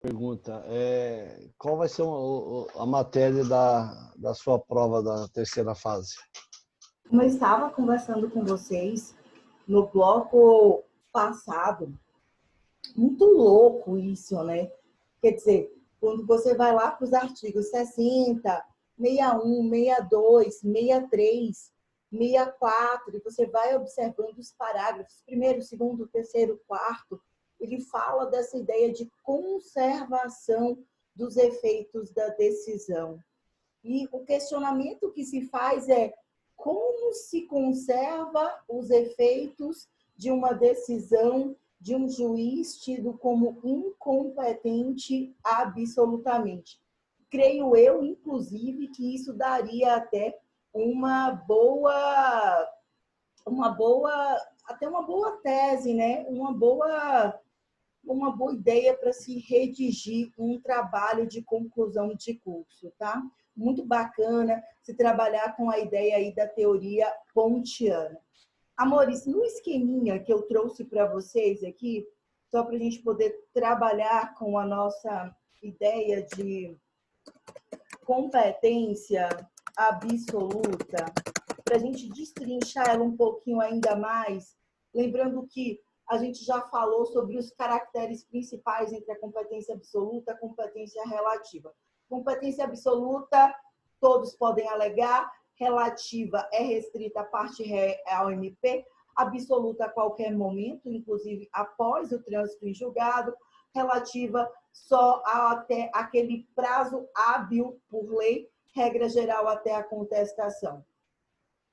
Pergunta, qual vai ser a matéria da sua prova da terceira fase? Como eu estava conversando com vocês no bloco passado, muito louco isso, né? Quer dizer, quando você vai lá para os artigos 60, 61, 62, 63, 64, e você vai observando os parágrafos, primeiro, segundo, terceiro, quarto, ele fala dessa ideia de conservação dos efeitos da decisão. E o questionamento que se faz é como se conserva os efeitos de uma decisão de um juiz tido como incompetente absolutamente. Creio eu, inclusive, que isso daria até até uma boa tese, né? Uma boa ideia para se redigir um trabalho de conclusão de curso, tá? Muito bacana se trabalhar com a ideia aí da teoria pontiana. Amores, no esqueminha que eu trouxe para vocês aqui, só para a gente poder trabalhar com a nossa ideia de competência absoluta, para a gente destrinchar ela um pouquinho ainda mais, lembrando que a gente já falou sobre os caracteres principais entre a competência absoluta e a competência relativa. Competência absoluta, todos podem alegar, relativa é restrita à parte ao MP, absoluta a qualquer momento, inclusive após o trânsito em julgado, relativa só até aquele prazo hábil por lei, regra geral até a contestação.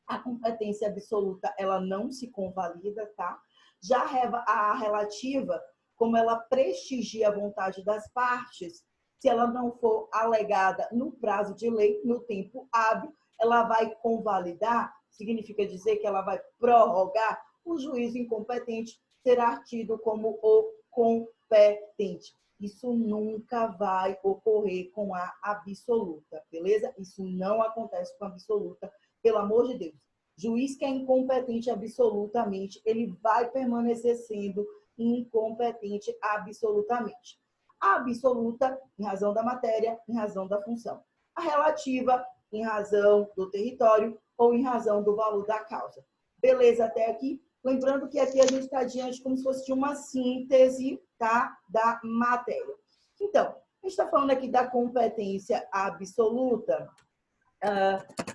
A competência absoluta, ela não se convalida, tá? Já a relativa, como ela prestigia a vontade das partes, se ela não for alegada no prazo de lei, no tempo hábil, ela vai convalidar, significa dizer que ela vai prorrogar, o juízo incompetente será tido como o competente. Isso nunca vai ocorrer com a absoluta, beleza? Isso não acontece com a absoluta, pelo amor de Deus. Juiz que é incompetente absolutamente, ele vai permanecer sendo incompetente absolutamente. A absoluta, em razão da matéria, em razão da função. A relativa, em razão do território ou em razão do valor da causa. Beleza até aqui? Lembrando que aqui a gente está diante como se fosse de uma síntese, tá, da matéria. Então, a gente está falando aqui da competência absoluta.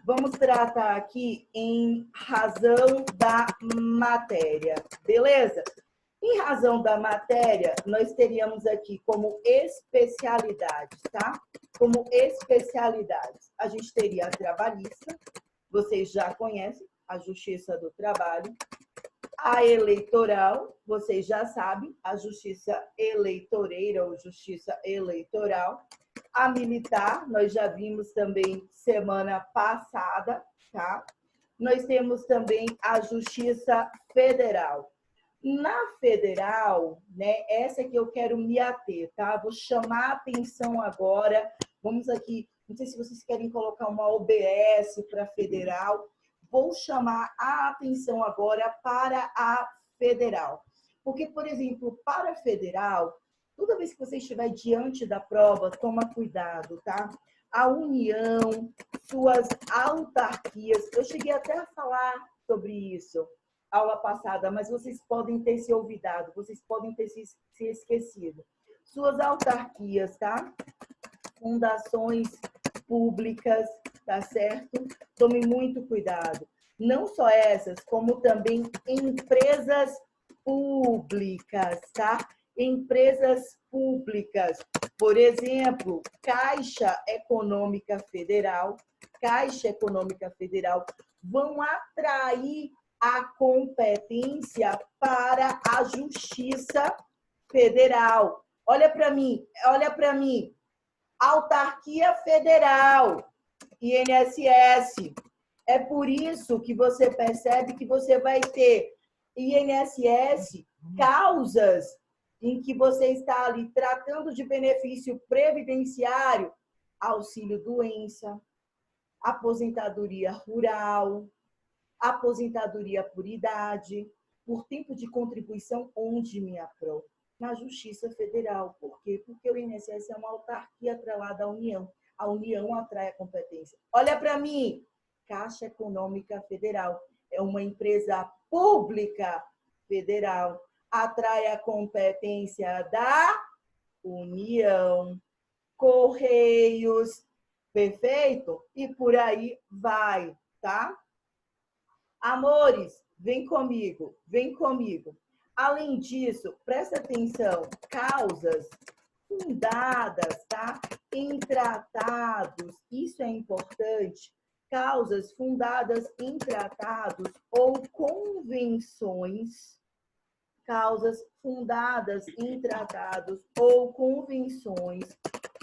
Vamos tratar aqui em razão da matéria, beleza? Em razão da matéria, nós teríamos aqui como especialidades, tá? Como especialidades, a gente teria a trabalhista, vocês já conhecem, a Justiça do Trabalho. A eleitoral, vocês já sabem, a Justiça Eleitoreira ou Justiça Eleitoral. A militar, nós já vimos também semana passada, tá? Nós temos também a Justiça Federal. Na federal, né, essa que eu quero me ater, tá? Vou chamar a atenção agora. Vamos aqui, não sei se vocês querem colocar uma OBS para federal. Vou chamar a atenção agora para a federal. Porque, por exemplo, para a federal, toda vez que você estiver diante da prova, toma cuidado, tá? A União, suas autarquias, eu cheguei até a falar sobre isso aula passada, mas vocês podem ter se olvidado, vocês podem ter se esquecido. Suas autarquias, tá? Fundações públicas, tá certo? Tome muito cuidado. Não só essas, como também empresas públicas, tá? Empresas públicas, por exemplo, Caixa Econômica Federal, vão atrair a competência para a Justiça Federal. Olha para mim. Autarquia Federal, INSS. É por isso que você percebe que você vai ter INSS, causas em que você está ali tratando de benefício previdenciário, auxílio-doença, aposentadoria rural, aposentadoria por idade, por tempo de contribuição onde me aprove. na Justiça Federal. Por quê? Porque o INSS é uma autarquia atrelada à União. A União atrai a competência. Olha para mim, Caixa Econômica Federal é uma empresa pública federal, atrai a competência da União, Correios, perfeito? E por aí vai, tá? Amores, vem comigo, vem comigo. Além disso, presta atenção, causas fundadas, tá? Em tratados, isso é importante. Causas fundadas em tratados ou convenções, causas fundadas em tratados ou convenções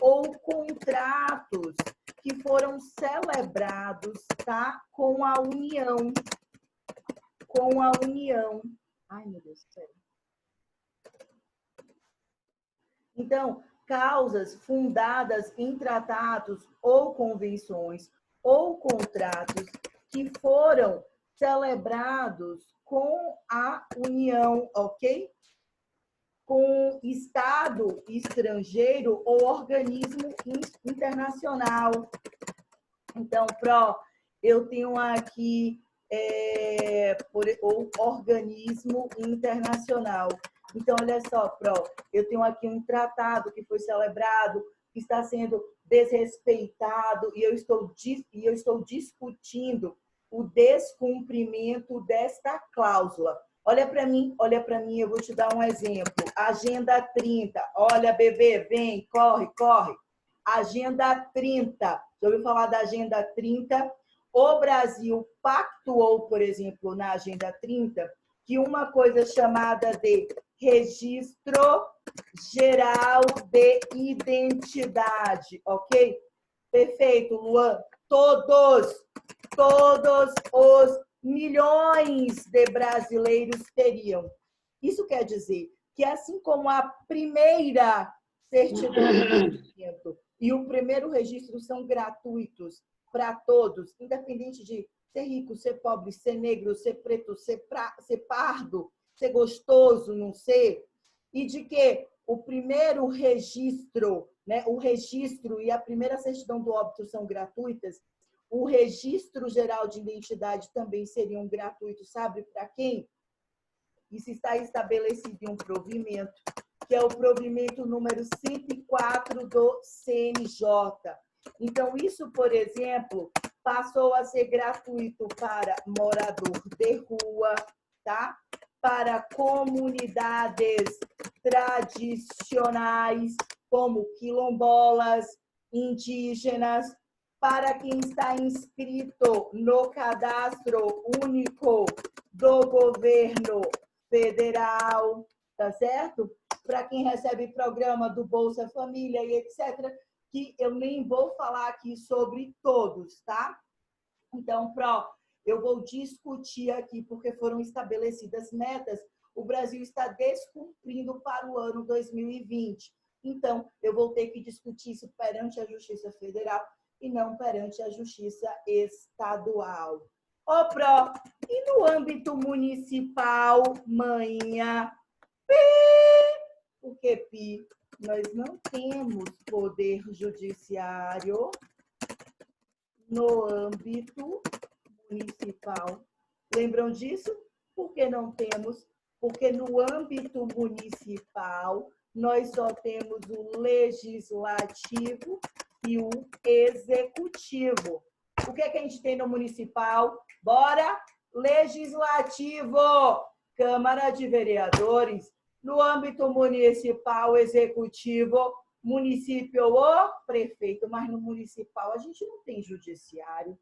ou contratos que foram celebrados, tá? Com a União. Com a União. Ai, meu Deus do céu. Então, causas fundadas em tratados ou convenções ou contratos que foram celebrados com a União, ok? Com Estado estrangeiro ou organismo internacional. Então, eu tenho aqui ou organismo internacional. Então, olha só, eu tenho aqui um tratado que foi celebrado, que está sendo desrespeitado, e eu estou discutindo o descumprimento desta cláusula. Olha para mim, eu vou te dar um exemplo. Agenda 30. Olha, bebê, vem, corre, corre. Agenda 30. Já ouviu falar da Agenda 30? O Brasil pactuou, por exemplo, na Agenda 30, que uma coisa chamada de Registro Geral de Identidade, ok? Perfeito, Luan. Todos os milhões de brasileiros teriam. Isso quer dizer que, assim como a primeira certidão de nascimento e o primeiro registro são gratuitos para todos, independente de ser rico, ser pobre, ser negro, ser preto, ser pardo, ser gostoso, não ser, e de que o primeiro registro, né, o registro e a primeira certidão do óbito são gratuitas, o registro geral de identidade também seriam gratuitos, sabe para quem? Isso está estabelecido em um provimento, que é o provimento número 104 do CNJ. Então, isso, por exemplo, passou a ser gratuito para morador de rua, tá? Para comunidades tradicionais, como quilombolas, indígenas, para quem está inscrito no cadastro único do governo federal, tá certo? Para quem recebe programa do Bolsa Família e etc., que eu nem vou falar aqui sobre todos, tá? Então, eu vou discutir aqui, porque foram estabelecidas metas, o Brasil está descumprindo para o ano 2020. Então, eu vou ter que discutir isso perante a Justiça Federal e não perante a Justiça Estadual. Ô, e no âmbito municipal, manhã, porque, Pi, nós não temos poder judiciário no âmbito municipal. Lembram disso? Por que não temos? Porque no âmbito municipal, nós só temos o legislativo e o executivo. O que é que a gente tem no municipal? Bora! Legislativo, Câmara de Vereadores. No âmbito municipal, executivo, município ou prefeito. Mas no municipal a gente não tem judiciário.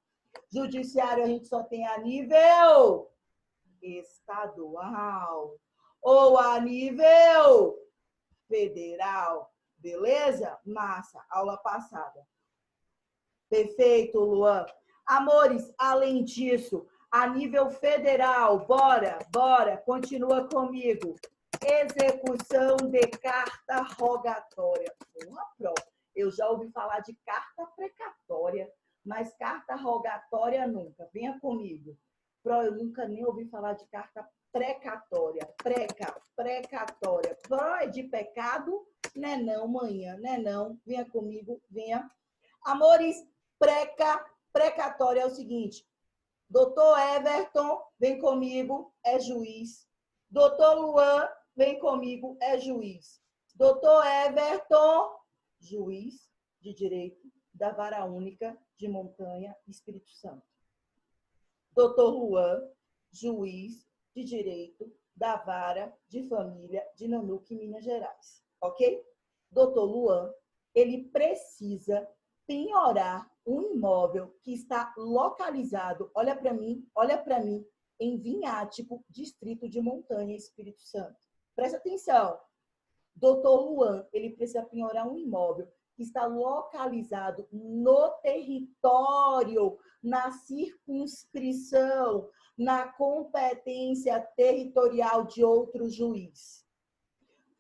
Judiciário a gente só tem a nível estadual ou a nível federal. Beleza? Massa, aula passada. Perfeito, Luan. Amores, além disso, a nível federal, bora, continua comigo. Execução de carta rogatória. Eu já ouvi falar de carta precatória, mas carta rogatória nunca. Venha comigo. Pro, eu nunca nem ouvi falar de carta precatória. Precatória. Pro é de pecado? Né não, manhã, né não. Venha comigo, venha. Amores, precatória é o seguinte. Doutor Everton, vem comigo, é juiz. Doutor Luan, vem comigo, é juiz. Doutor Everton, juiz de direito da Vara Única de Montanha, Espírito Santo. Doutor Luan, juiz de direito da Vara de Família de Nanuque, Minas Gerais. Ok? Doutor Luan, ele precisa penhorar um imóvel que está localizado, olha para mim, em Vinhático, distrito de Montanha, Espírito Santo. Presta atenção. Doutor Luan, ele precisa penhorar um imóvel que está localizado no território, na circunscrição, na competência territorial de outro juiz.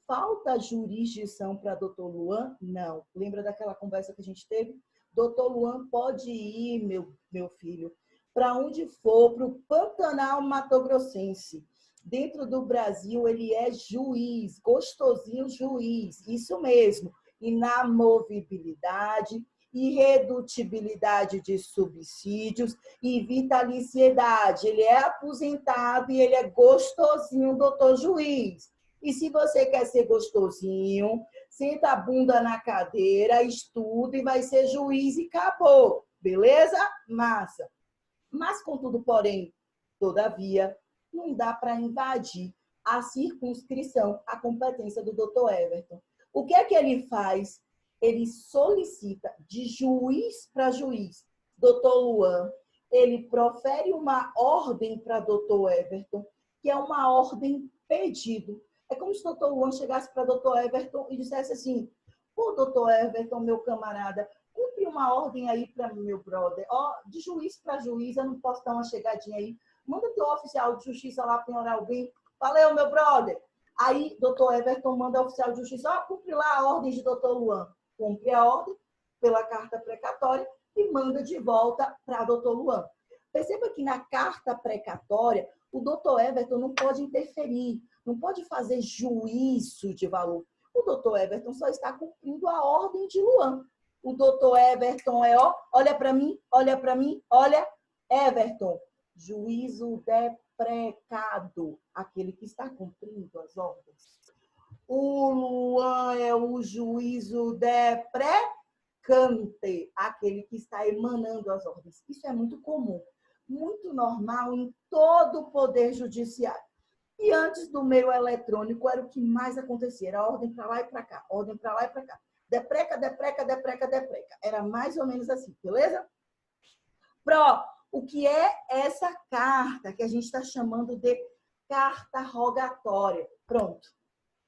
Falta jurisdição para doutor Luan? Não. Lembra daquela conversa que a gente teve? Doutor Luan pode ir, meu filho, para onde for, para o Pantanal Mato-Grossense. Dentro do Brasil, ele é juiz, gostosinho juiz, isso mesmo. Inamovibilidade, irredutibilidade de subsídios e vitaliciedade. Ele é aposentado e ele é gostosinho, doutor juiz. E se você quer ser gostosinho, senta a bunda na cadeira, estuda e vai ser juiz e acabou. Beleza? Massa. Mas, contudo, porém, todavia, não dá para invadir a circunscrição, a competência do doutor Everton. O que é que ele faz? Ele solicita de juiz para juiz. Doutor Luan, ele profere uma ordem para doutor Everton, que é uma ordem pedido. É como se o doutor Luan chegasse para o doutor Everton e dissesse assim: pô, doutor Everton, meu camarada, cumpre uma ordem aí para meu brother. Ó, de juiz para juiz, eu não posso dar uma chegadinha aí. Manda o teu oficial de justiça lá penhorar alguém. Valeu, meu brother. Aí, doutor Everton manda o oficial de justiça: ó, cumpre lá a ordem de doutor Luan. Cumpre a ordem pela carta precatória e manda de volta para doutor Luan. Perceba que na carta precatória, o doutor Everton não pode interferir, não pode fazer juízo de valor. O doutor Everton só está cumprindo a ordem de Luan. O doutor Everton é, ó, olha para mim, olha, Everton, juízo deprecado, aquele que está cumprindo as ordens. O Luan é o juízo deprecante, aquele que está emanando as ordens. Isso é muito comum, muito normal em todo o poder judiciário. E antes do meio eletrônico era o que mais acontecia, era ordem para lá e para cá, ordem para lá e para cá. Depreca. Era mais ou menos assim, beleza? Pro, o que é essa carta que a gente está chamando de carta rogatória? Pronto.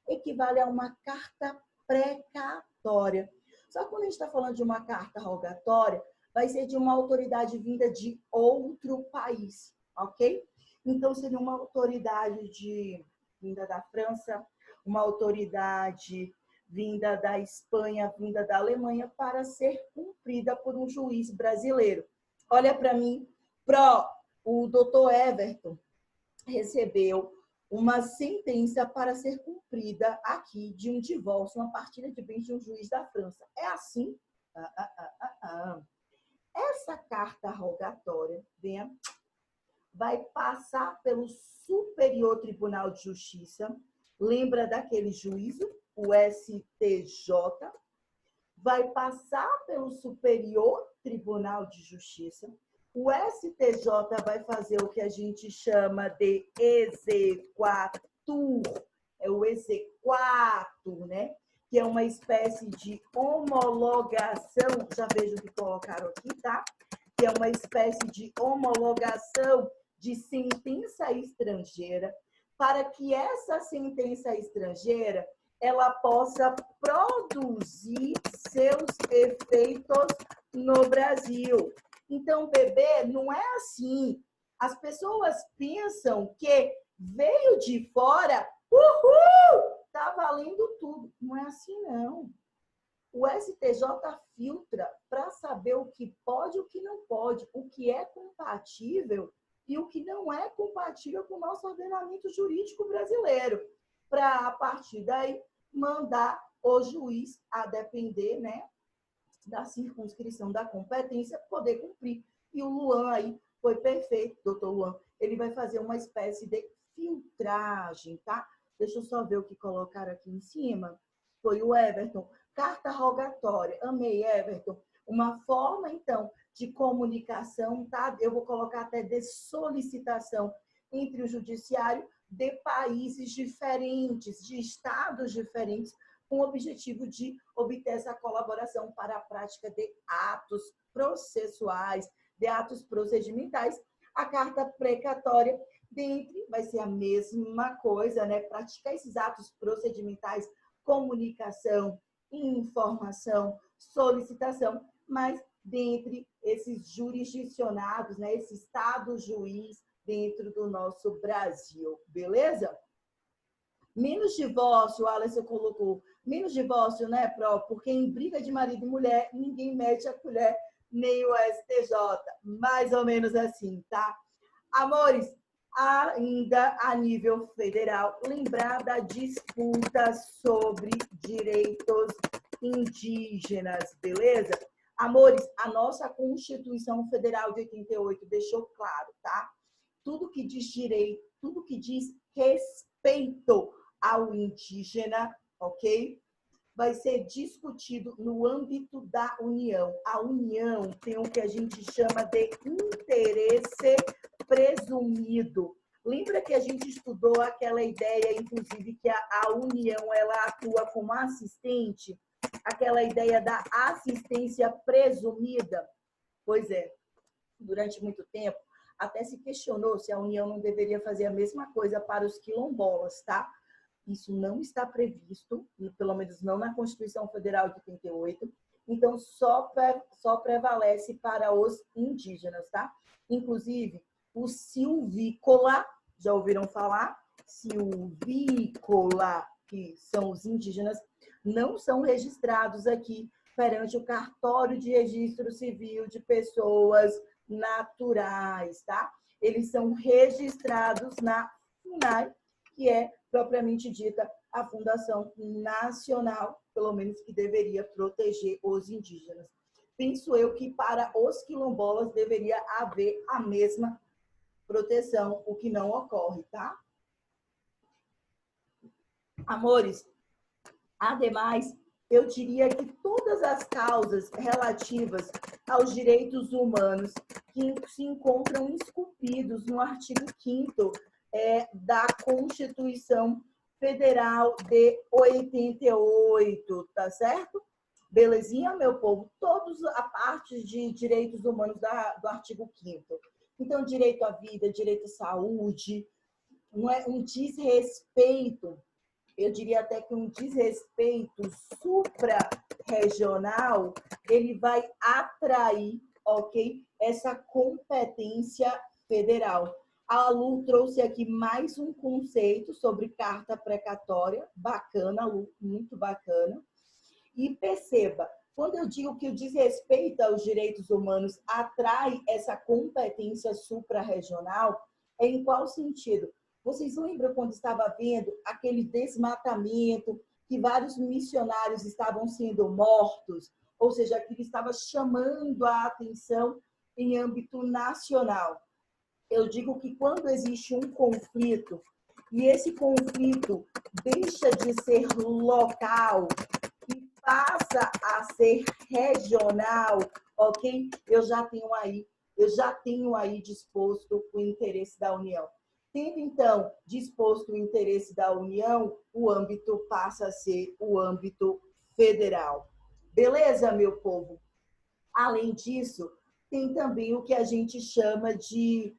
Equivale a uma carta precatória. Só que quando a gente está falando de uma carta rogatória, vai ser de uma autoridade vinda de outro país, ok? Então, seria uma autoridade vinda da França, uma autoridade vinda da Espanha, vinda da Alemanha, para ser cumprida por um juiz brasileiro. Olha para mim, o doutor Everton recebeu uma sentença para ser cumprida aqui de um divórcio, uma partilha de bens de um juiz da França. É assim? Essa carta rogatória, venha, vai passar pelo Superior Tribunal de Justiça. Lembra daquele juízo, o STJ? Vai passar pelo Superior Tribunal de Justiça. O STJ vai fazer o que a gente chama de exequatur. É o exequatur, né? Que é uma espécie de homologação. Já vejo que colocaram aqui, tá? Que é uma espécie de homologação de sentença estrangeira, para que essa sentença estrangeira ela possa produzir seus efeitos no Brasil. Então, bebê, não é assim. As pessoas pensam que veio de fora, tá valendo tudo. Não é assim, não. O STJ filtra para saber o que pode e o que não pode, o que é compatível e o que não é compatível com o nosso ordenamento jurídico brasileiro, para, a partir daí, mandar o juiz, a depender, né, da circunscrição da competência, poder cumprir. E o Luan aí foi perfeito, doutor Luan. Ele vai fazer uma espécie de filtragem, tá? Deixa eu só ver o que colocaram aqui em cima. Foi o Everton. Carta rogatória. Amei, Everton. Uma forma, então, de comunicação, tá? Eu vou colocar até de solicitação entre o judiciário de países diferentes, de estados diferentes, com o objetivo de obter essa colaboração para a prática de atos processuais, de atos procedimentais. A carta precatória, dentre, vai ser a mesma coisa, né? Praticar esses atos procedimentais, comunicação, informação, solicitação, mas dentre esses jurisdicionados, né? Esse estado juiz dentro do nosso Brasil, beleza? Menos divórcio, o Alisson colocou. Menos divórcio, né, Pro? Porque em briga de marido e mulher, ninguém mete a colher, nem o STJ. Mais ou menos assim, tá? Amores, ainda a nível federal, lembrar da disputa sobre direitos indígenas, beleza? Amores, a nossa Constituição Federal de 88 deixou claro, tá? Tudo que diz direito, tudo que diz respeito ao indígena, ok? Vai ser discutido no âmbito da União. A União tem o que a gente chama de interesse presumido. Lembra que a gente estudou aquela ideia, inclusive, que a União ela atua como assistente? Aquela ideia da assistência presumida? Pois é, durante muito tempo, até se questionou se a União não deveria fazer a mesma coisa para os quilombolas, tá? Isso não está previsto, pelo menos não na Constituição Federal de 88, então só prevalece para os indígenas, tá? Inclusive, o silvícola, já ouviram falar? Silvícola, que são os indígenas, não são registrados aqui perante o cartório de registro civil de pessoas naturais, tá? Eles são registrados na FUNAI, que é propriamente dita a Fundação Nacional, pelo menos que deveria proteger os indígenas. Penso eu que para os quilombolas deveria haver a mesma proteção, o que não ocorre, tá? Amores, ademais, eu diria que todas as causas relativas aos direitos humanos que se encontram esculpidos no artigo 5º da Constituição Federal de 88, tá certo? Belezinha, meu povo? Todos a parte de direitos humanos do artigo 5º. Então, direito à vida, direito à saúde, não é um desrespeito, eu diria até que um desrespeito supra-regional, ele vai atrair, ok, essa competência federal. A Lu trouxe aqui mais um conceito sobre carta precatória, bacana, Lu, muito bacana. E perceba, quando eu digo que o desrespeito aos direitos humanos atrai essa competência supra-regional, é em qual sentido? Vocês lembram quando estava vendo aquele desmatamento, que vários missionários estavam sendo mortos? Ou seja, aquilo estava chamando a atenção em âmbito nacional. Eu digo que quando existe um conflito, e esse conflito deixa de ser local e passa a ser regional, ok? Eu já tenho aí disposto o interesse da União. Tendo, então, disposto o interesse da União, o âmbito passa a ser o âmbito federal. Beleza, meu povo? Além disso, tem também o que a gente chama de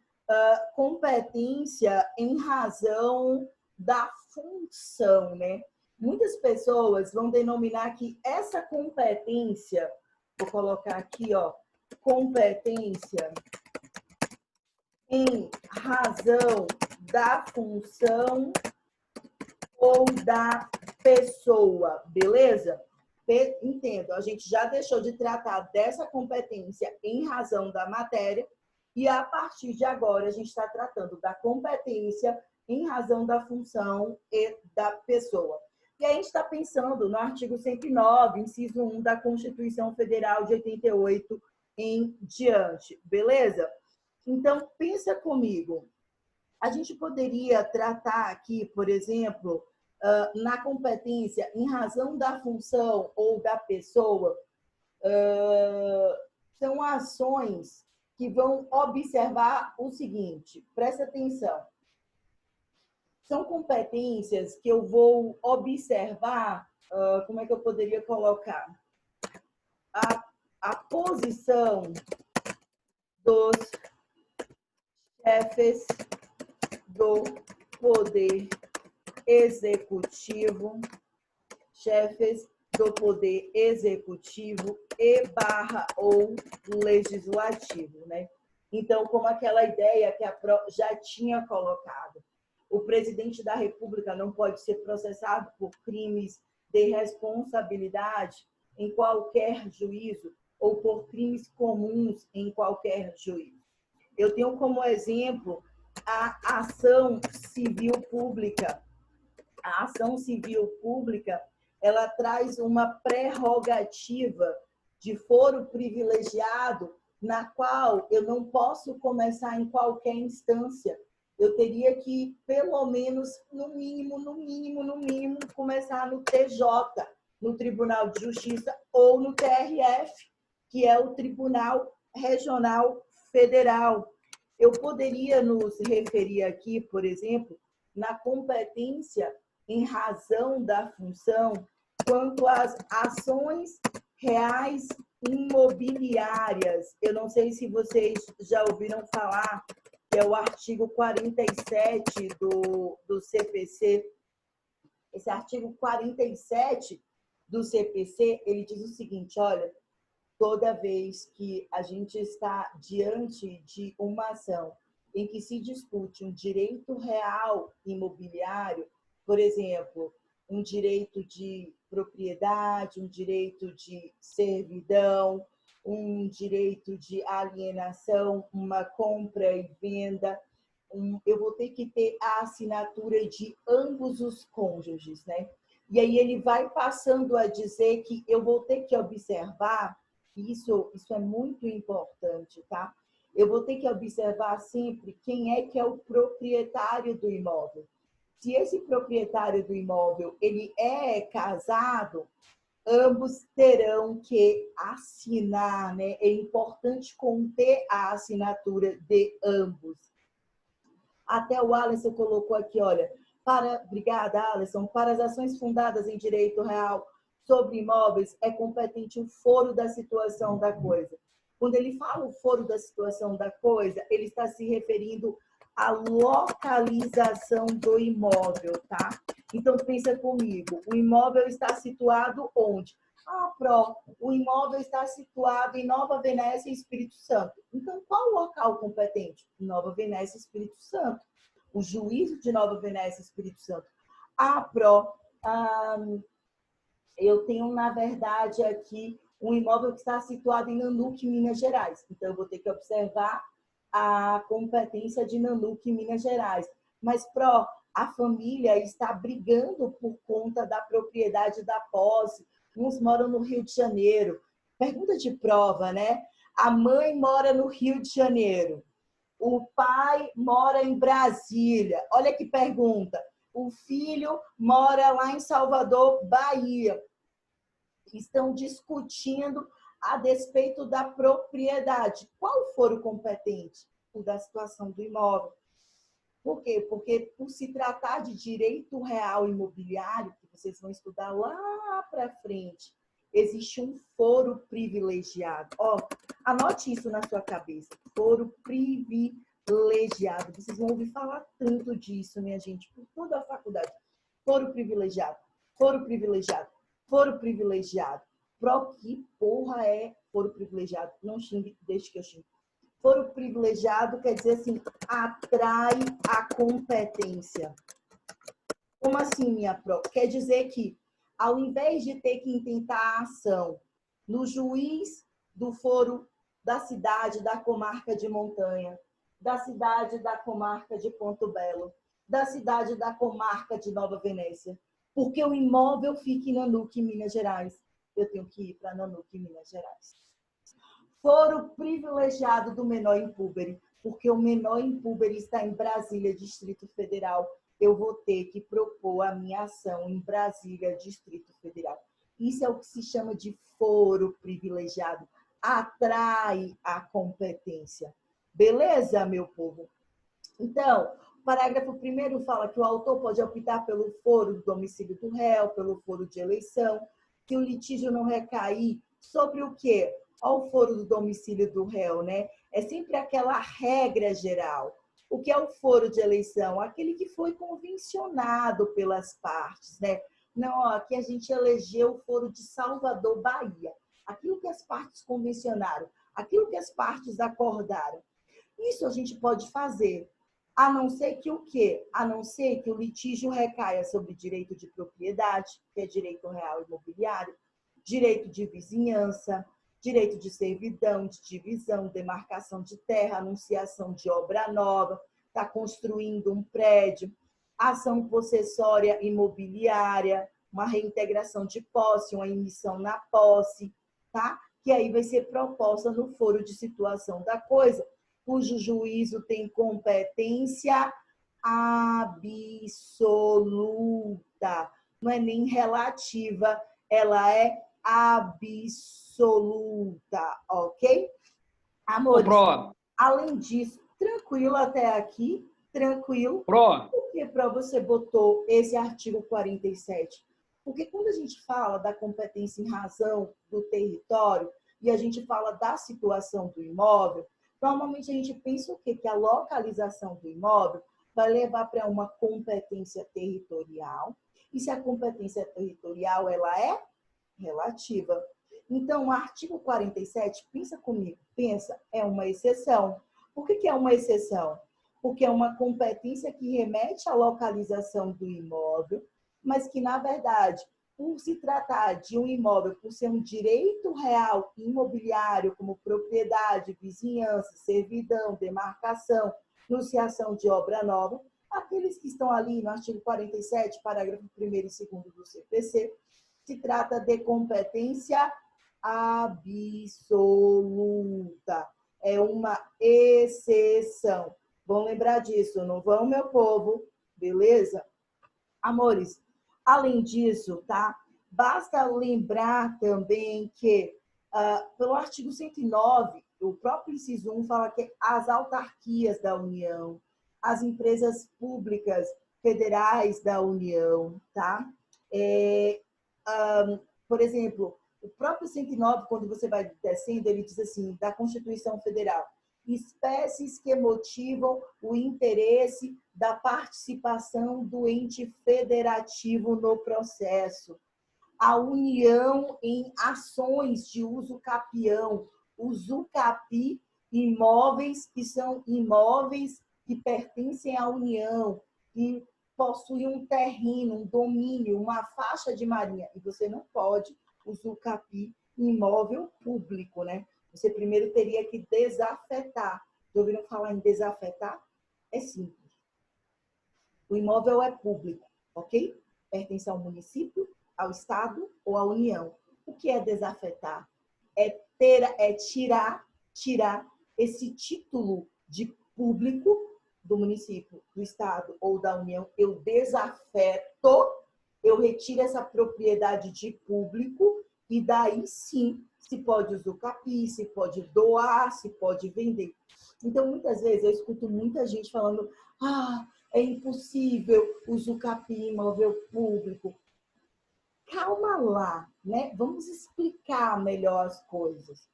competência em razão da função, né? Muitas pessoas vão denominar que essa competência, vou colocar aqui, ó, competência em razão da função ou da pessoa, beleza? Entendo, a gente já deixou de tratar dessa competência em razão da matéria E a partir de agora, a gente está tratando da competência em razão da função e da pessoa. E aí a gente está pensando no artigo 109, inciso 1 da Constituição Federal de 88 em diante, beleza? Então, pensa comigo. A gente poderia tratar aqui, por exemplo, na competência em razão da função ou da pessoa, são ações que vão observar o seguinte, presta atenção. São competências que eu vou observar, como é que eu poderia colocar? A posição dos chefes do poder executivo, chefes do poder executivo ou legislativo, né? Então, como aquela ideia que a Pro já tinha colocado, o presidente da República não pode ser processado por crimes de responsabilidade em qualquer juízo ou por crimes comuns em qualquer juízo. Eu tenho como exemplo a ação civil pública. A ação civil pública, ela traz uma prerrogativa de foro privilegiado, na qual eu não posso começar em qualquer instância. Eu teria que, pelo menos, no mínimo, começar no TJ, no Tribunal de Justiça, ou no TRF, que é o Tribunal Regional Federal. Eu poderia nos referir aqui, por exemplo, na competência em razão da função, quanto às ações reais imobiliárias. Eu não sei se vocês já ouviram falar, que é o artigo 47 do CPC. Esse artigo 47 do CPC, ele diz o seguinte, olha, toda vez que a gente está diante de uma ação em que se discute um direito real imobiliário, por exemplo, um direito de propriedade, um direito de servidão, um direito de alienação, uma compra e venda, eu vou ter que ter a assinatura de ambos os cônjuges, né? E aí ele vai passando a dizer que eu vou ter que observar, isso é muito importante, tá? Eu vou ter que observar sempre quem é que é o proprietário do imóvel. Se esse proprietário do imóvel ele é casado, ambos terão que assinar, né? É importante conter a assinatura de ambos. Até o Alisson colocou aqui, olha, obrigada, Alisson, para as ações fundadas em direito real sobre imóveis, é competente o foro da situação da coisa. Quando ele fala o foro da situação da coisa, ele está se referindo à localização do imóvel, tá? Então, pensa comigo, o imóvel está situado onde? O imóvel está situado em Nova Venécia, Espírito Santo. Então, qual o local competente? Nova Venécia, Espírito Santo. O juízo de Nova Venécia, Espírito Santo. Eu tenho, na verdade, aqui um imóvel que está situado em Nanuque, Minas Gerais. Então, eu vou ter que observar a competência de Nanuque, Minas Gerais. Mas, a família está brigando por conta da propriedade da posse. Uns moram no Rio de Janeiro. Pergunta de prova, né? A mãe mora no Rio de Janeiro. O pai mora em Brasília. Olha que pergunta. O filho mora lá em Salvador, Bahia. Estão discutindo a despeito da propriedade. Qual for o competente? O da situação do imóvel. Por quê? Porque por se tratar de direito real imobiliário, que vocês vão estudar lá para frente, existe um foro privilegiado. Anote isso na sua cabeça. Foro privilegiado. Vocês vão ouvir falar tanto disso, minha gente, por toda a faculdade. Foro privilegiado. Foro privilegiado. Foro privilegiado. Que porra é foro privilegiado? Não xingue, deixe que eu xingue. Foro privilegiado quer dizer assim, atrai a competência. Como assim, minha pró? Quer dizer que, ao invés de ter que intentar a ação no juiz do foro da cidade da comarca de Montanha, da cidade da comarca de Ponto Belo, da cidade da comarca de Nova Venécia. Porque o imóvel fica em Nanuque, Minas Gerais. Eu tenho que ir para Nanuque, Minas Gerais. Foro privilegiado do menor impúbere, porque o menor impúbere está em Brasília, Distrito Federal. Eu vou ter que propor a minha ação em Brasília, Distrito Federal. Isso é o que se chama de foro privilegiado. Atrai a competência. Beleza, meu povo? Então, o parágrafo 1º fala que o autor pode optar pelo foro do domicílio do réu, pelo foro de eleição, que o litígio não recair sobre o quê? Ao foro do domicílio do réu, né? É sempre aquela regra geral. O que é o foro de eleição? Aquele que foi convencionado pelas partes, né? Não, aqui a gente elegeu o foro de Salvador, Bahia. Aquilo que as partes convencionaram, aquilo que as partes acordaram. Isso a gente pode fazer, a não ser que o quê? A não ser que o litígio recaia sobre direito de propriedade, que é direito real imobiliário, direito de vizinhança, direito de servidão, de divisão, demarcação de terra, anunciação de obra nova, está construindo um prédio, ação possessória imobiliária, uma reintegração de posse, uma emissão na posse, tá? Que aí vai ser proposta no foro de situação da coisa, cujo juízo tem competência absoluta. Não é nem relativa, ela é absoluta, ok? Amores, Pro, além disso, tranquilo até aqui? Tranquilo? Pro, Por que para você botou esse artigo 47? Porque quando a gente fala da competência em razão do território e a gente fala da situação do imóvel, normalmente a gente pensa o quê? Que a localização do imóvel vai levar para uma competência territorial. E se a competência territorial ela é relativa. Então, o artigo 47, pensa comigo, pensa, é uma exceção. Por que é uma exceção? Porque é uma competência que remete à localização do imóvel, mas que, na verdade, por se tratar de um imóvel, por ser um direito real imobiliário, como propriedade, vizinhança, servidão, demarcação, anunciação de obra nova, aqueles que estão ali no artigo 47, parágrafo 1º e 2º do CPC, se trata de competência absoluta. É uma exceção. Vão lembrar disso, não vão, meu povo? Beleza? Amores, além disso, tá? Basta lembrar também que, pelo artigo 109, o próprio inciso 1 fala que as autarquias da União, as empresas públicas federais da União, tá? Por exemplo, o próprio 109, quando você vai descendo, ele diz assim, da Constituição Federal, espécies que motivam o interesse da participação do ente federativo no processo. A União em ações de uso capião, usucapi, imóveis que são imóveis que pertencem à União, que possuem um terreno, um domínio, uma faixa de marinha. E você não pode usucapi imóvel público, né? Você primeiro teria que desafetar. Já ouviram falar em desafetar? É simples. O imóvel é público, ok? Pertence ao município, ao Estado ou à União. O que é desafetar? É tirar esse título de público do município, do Estado ou da União. Eu desafeto, eu retiro essa propriedade de público e daí sim se pode usucapi, se pode doar, se pode vender. Então, muitas vezes eu escuto muita gente falando é impossível usucapi imóvel público. Calma lá, né? Vamos explicar melhor as coisas.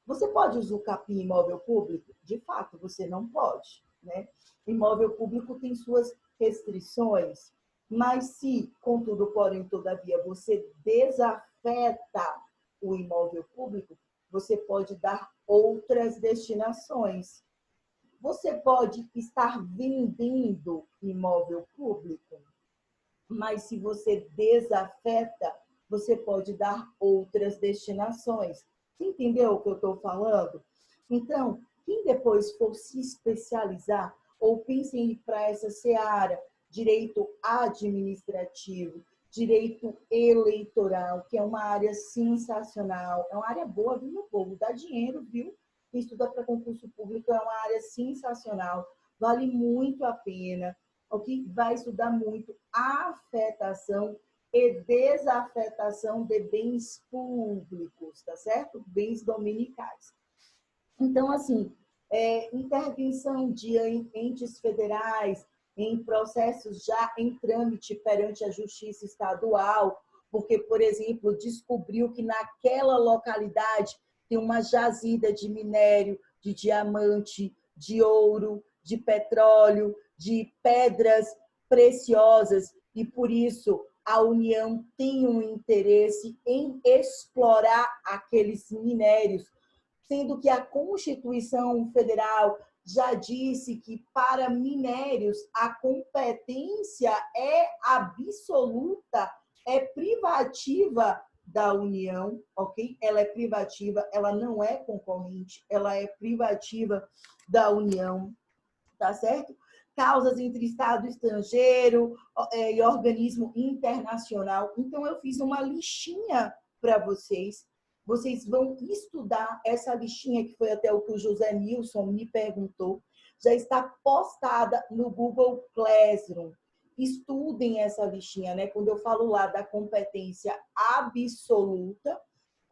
Você pode usucapi imóvel público? De fato, você não pode, né? Imóvel público tem suas restrições, mas se, contudo, porém, todavia, você desafeta o imóvel público, você pode dar outras destinações. Você pode estar vendendo imóvel público, mas se você desafeta, você pode dar outras destinações. Você entendeu o que eu estou falando? Então, quem depois for se especializar ou pense em ir para essa seara, direito administrativo, direito eleitoral, que é uma área sensacional, é uma área boa, viu, meu povo? Dá dinheiro, viu? Quem estuda para concurso público é uma área sensacional, vale muito a pena, ok? Vai estudar muito afetação e desafetação de bens públicos, tá certo? Bens dominicais. Então, assim, intervenção de entes federais em processos já em trâmite perante a justiça estadual, porque, por exemplo, descobriu que naquela localidade tem uma jazida de minério, de diamante, de ouro, de petróleo, de pedras preciosas, e por isso a União tem um interesse em explorar aqueles minérios, sendo que a Constituição Federal já disse que para minérios a competência é absoluta, é privativa da União, ok? Ela é privativa, ela não é concorrente, ela é privativa da União, tá certo? Causas entre Estado estrangeiro e organismo internacional. Então, eu fiz uma listinha para vocês. Vocês vão estudar essa listinha, que foi até o que o José Nilson me perguntou. Já está postada no Google Classroom. Estudem essa listinha, né? Quando eu falo lá da competência absoluta,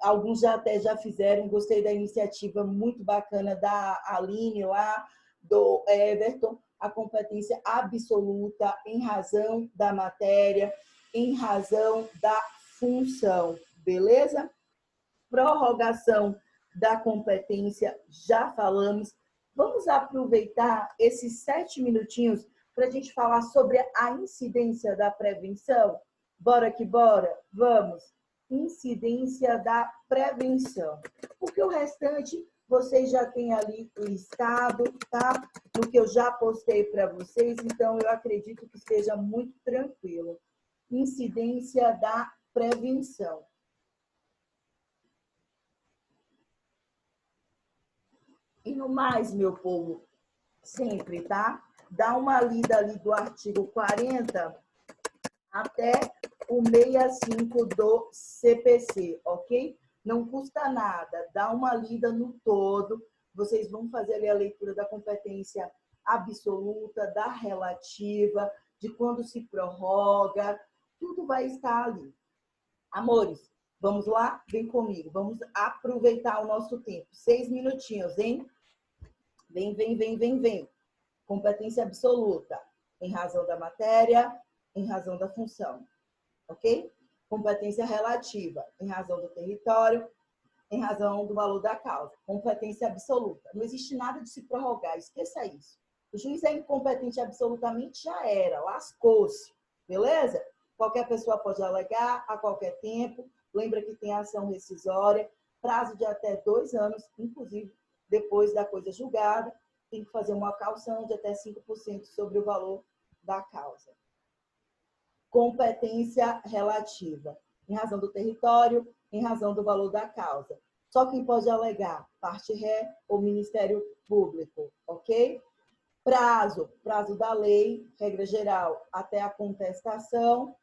alguns até já fizeram, gostei da iniciativa muito bacana da Aline lá, do Everton, a competência absoluta em razão da matéria, em razão da função, beleza? Prorrogação da competência, já falamos. Vamos aproveitar esses 7 minutinhos para a gente falar sobre a incidência da prevenção? Bora que bora? Vamos! Incidência da prevenção. Porque o restante vocês já têm ali listado, tá? No que eu já postei para vocês, então eu acredito que seja muito tranquilo. Incidência da prevenção. E no mais, meu povo, sempre, tá? Dá uma lida ali do artigo 40 até o 65 do CPC, ok? Não custa nada, dá uma lida no todo. Vocês vão fazer ali a leitura da competência absoluta, da relativa, de quando se prorroga, tudo vai estar ali. Amores, vamos lá? Vem comigo, vamos aproveitar o nosso tempo. 6 minutinhos, hein? Vem, vem, vem, vem, vem. Competência absoluta, em razão da matéria, em razão da função, ok? Competência relativa, em razão do território, em razão do valor da causa. Competência absoluta. Não existe nada de se prorrogar, esqueça isso. O juiz é incompetente absolutamente, já era, lascou-se, beleza? Qualquer pessoa pode alegar a qualquer tempo. Lembra que tem ação rescisória, prazo de até 2 anos, inclusive depois da coisa julgada, tem que fazer uma caução de até 5% sobre o valor da causa. Competência relativa, em razão do território, em razão do valor da causa. Só quem pode alegar, parte ré ou Ministério Público, ok? Prazo da lei, regra geral, até a contestação.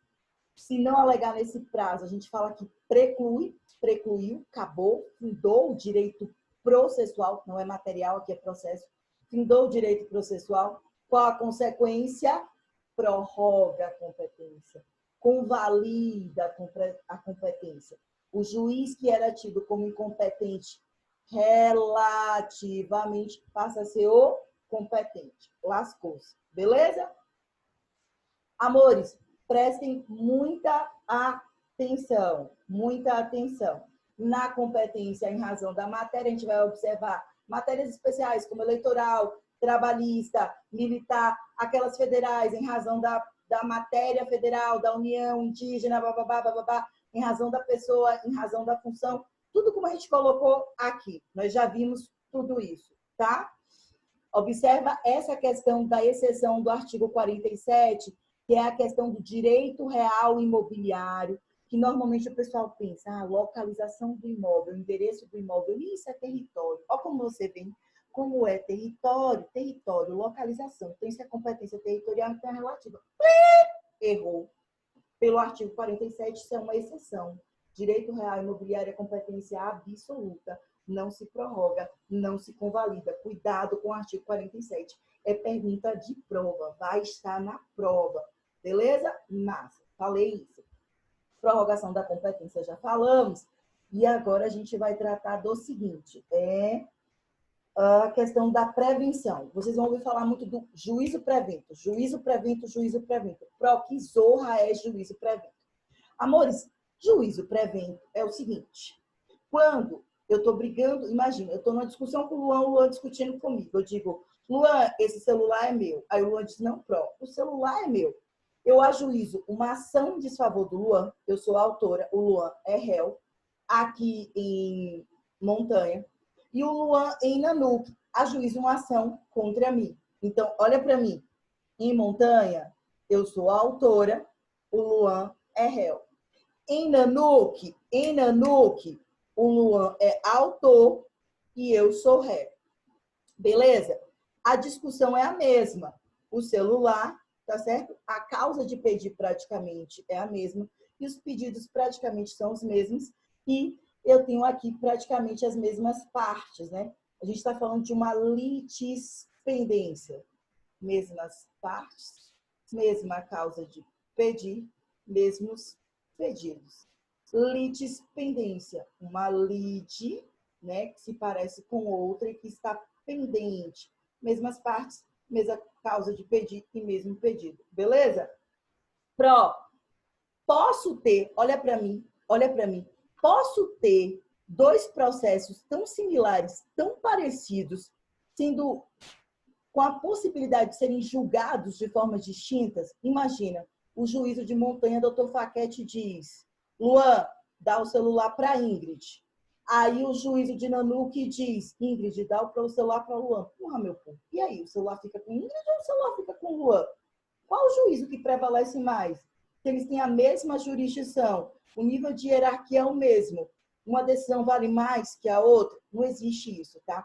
Se não alegar nesse prazo, a gente fala que precluiu, acabou, findou o direito processual, não é material, aqui é processo, findou o direito processual. Qual a consequência? Prorroga a competência, convalida a competência. O juiz que era tido como incompetente relativamente passa a ser o competente. Lascou-se. Beleza? Amores, prestem muita atenção, muita atenção. Na competência em razão da matéria, a gente vai observar matérias especiais como eleitoral, trabalhista, militar, aquelas federais em razão da matéria federal, da União, indígena, bababá, bababá, em razão da pessoa, em razão da função, tudo como a gente colocou aqui. Nós já vimos tudo isso, tá? Observa essa questão da exceção do artigo 47, que é a questão do direito real imobiliário, que normalmente o pessoal pensa, localização do imóvel, endereço do imóvel, isso é território. Olha como você vê, como é território, localização. Tem que ser competência territorial, então é relativa. Errou. Pelo artigo 47, isso é uma exceção. Direito real imobiliário é competência absoluta. Não se prorroga, não se convalida. Cuidado com o artigo 47. É pergunta de prova, vai estar na prova. Beleza? Massa, falei isso. Prorrogação da competência já falamos. E agora a gente vai tratar do seguinte, a questão da prevenção. Vocês vão ouvir falar muito do juízo prevento. Juízo prevento, juízo prevento. Que zorra é juízo prevento? Amores, juízo prevento é o seguinte. Quando eu estou brigando, imagina, eu estou numa discussão com o Luan discutindo comigo. Eu digo, Luan, esse celular é meu. Aí o Luan diz, não, o celular é meu. Eu ajuizo uma ação em desfavor do Luan, eu sou a autora, o Luan é réu, aqui em Montanha, e o Luan em Nanuque ajuiza uma ação contra mim. Então, olha para mim, em Montanha, eu sou a autora, o Luan é réu. Em Nanuque, o Luan é autor e eu sou réu. Beleza? A discussão é a mesma. O celular, tá certo? A causa de pedir praticamente é a mesma e os pedidos praticamente são os mesmos e eu tenho aqui praticamente as mesmas partes, né? A gente está falando de uma litispendência. Mesmas partes, mesma causa de pedir, mesmos pedidos. Litispendência, uma lide, né, que se parece com outra e que está pendente. Mesmas partes, mesma causa de pedir e mesmo pedido. Beleza? Posso ter, olha para mim, posso ter dois processos tão similares, tão parecidos, sendo com a possibilidade de serem julgados de formas distintas? Imagina, o juízo de Montanha, doutor Faquete, diz, Luan, dá o celular para Ingrid. Aí o juízo de Nanuque diz, Ingrid, dá o celular para Luan. Porra, meu povo. E aí, o celular fica com Ingrid ou o celular fica com Luan? Qual o juízo que prevalece mais? Se eles têm a mesma jurisdição, o nível de hierarquia é o mesmo, uma decisão vale mais que a outra? Não existe isso, tá?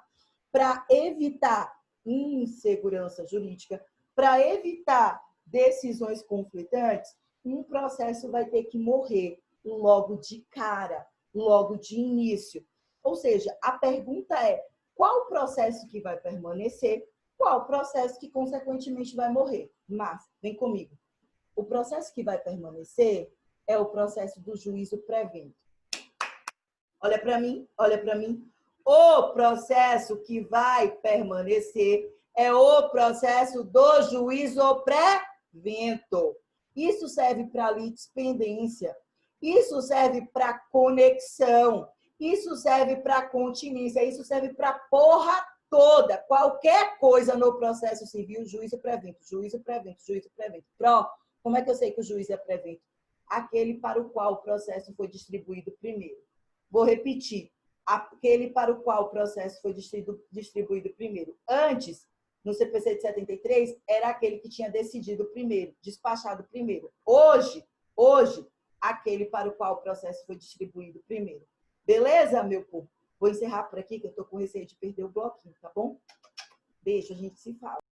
Para evitar insegurança jurídica, para evitar decisões conflitantes, um processo vai ter que morrer logo de cara, logo de início. Ou seja, a pergunta é, qual processo que vai permanecer, qual processo que, consequentemente, vai morrer? Mas, vem comigo. O processo que vai permanecer é o processo do juízo prevento. Olha para mim, olha para mim. O processo que vai permanecer é o processo do juízo prevento. Isso serve para litispendência. Isso serve para conexão. Isso serve para continência. Isso serve para porra toda. Qualquer coisa no processo civil, juízo prevento, juízo prevento, juízo prevento. Como é que eu sei que o juiz é prevento? Aquele para o qual o processo foi distribuído primeiro. Vou repetir. Aquele para o qual o processo foi distribuído primeiro. Antes, no CPC de 73, era aquele que tinha decidido primeiro, despachado primeiro. Hoje, aquele para o qual o processo foi distribuído primeiro. Beleza, meu povo? Vou encerrar por aqui, que eu estou com receio de perder o bloquinho, tá bom? Beijo, a gente se fala.